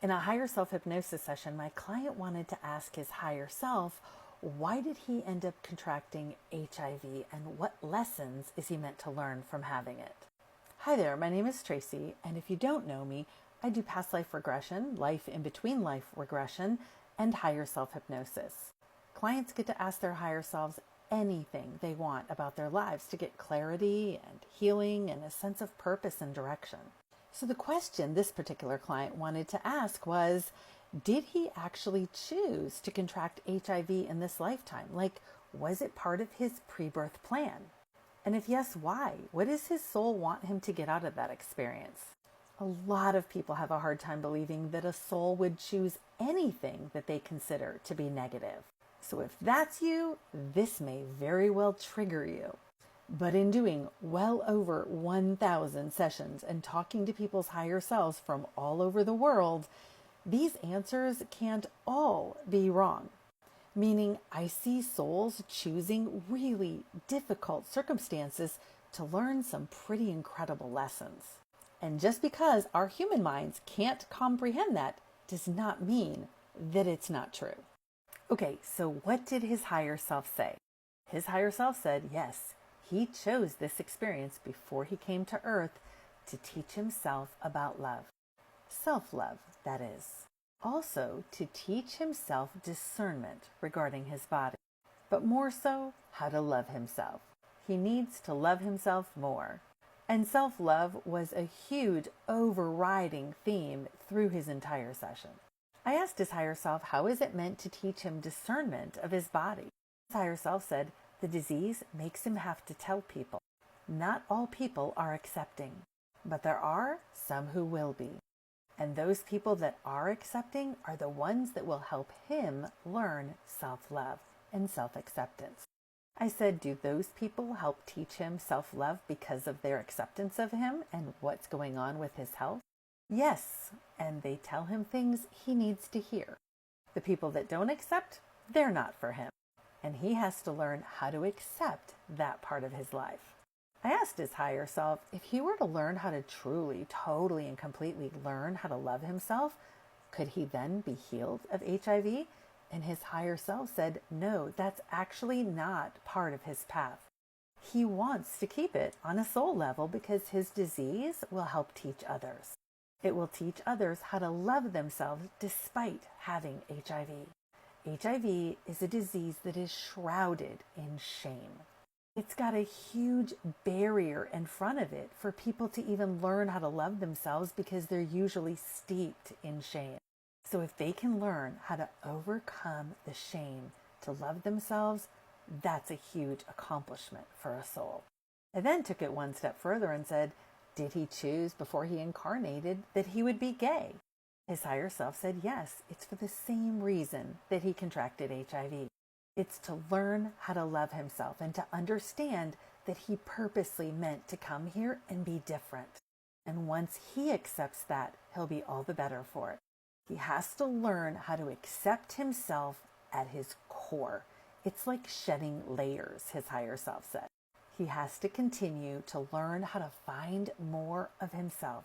In a higher self hypnosis session, my client wanted to ask his higher self, why did he end up contracting HIV and what lessons is he meant to learn from having it? Hi there, my name is Tracy, and if you don't know me, I do past life regression, life in between life regression, and higher self hypnosis. Clients get to ask their higher selves anything they want about their lives to get clarity and healing and a sense of purpose and direction. So the question this particular client wanted to ask was, did he actually choose to contract HIV in this lifetime? Like, was it part of his pre-birth plan? And if yes, why? What does his soul want him to get out of that experience? A lot of people have a hard time believing that a soul would choose anything that they consider to be negative. So if that's you, this may very well trigger you. But in doing well over 1,000 sessions and talking to people's higher selves from all over the world, these answers can't all be wrong. Meaning I see souls choosing really difficult circumstances to learn some pretty incredible lessons. And just because our human minds can't comprehend that does not mean that it's not true. Okay, so what did his higher self say? His higher self said, yes, he chose this experience before he came to Earth to teach himself about love. Self-love, that is. Also, to teach himself discernment regarding his body, but more so, how to love himself. He needs to love himself more. And self-love was a huge overriding theme through his entire session. I asked his higher self, how is it meant to teach him discernment of his body? His higher self said, the disease makes him have to tell people. Not all people are accepting, but there are some who will be. And those people that are accepting are the ones that will help him learn self-love and self-acceptance. I said, do those people help teach him self-love because of their acceptance of him and what's going on with his health? Yes, and they tell him things he needs to hear. The people that don't accept, they're not for him. And he has to learn how to accept that part of his life. I asked his higher self, if he were to learn how to truly, totally, and completely learn how to love himself, could he then be healed of HIV? And his higher self said, no, that's actually not part of his path. He wants to keep it on a soul level because his disease will help teach others. It will teach others how to love themselves despite having HIV. HIV is a disease that is shrouded in shame. It's got a huge barrier in front of it for people to even learn how to love themselves because they're usually steeped in shame. So if they can learn how to overcome the shame to love themselves, that's a huge accomplishment for a soul. I then took it one step further and said, did he choose before he incarnated that he would be gay? His higher self said, yes, it's for the same reason that he contracted HIV. It's to learn how to love himself and to understand that he purposely meant to come here and be different. And once he accepts that, he'll be all the better for it. He has to learn how to accept himself at his core. It's like shedding layers, his higher self said. He has to continue to learn how to find more of himself.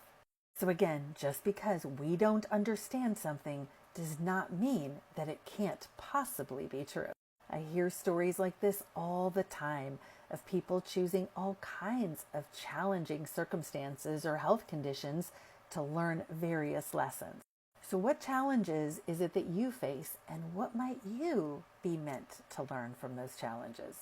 So again, just because we don't understand something does not mean that it can't possibly be true. I hear stories like this all the time of people choosing all kinds of challenging circumstances or health conditions to learn various lessons. So what challenges is it that you face, and what might you be meant to learn from those challenges?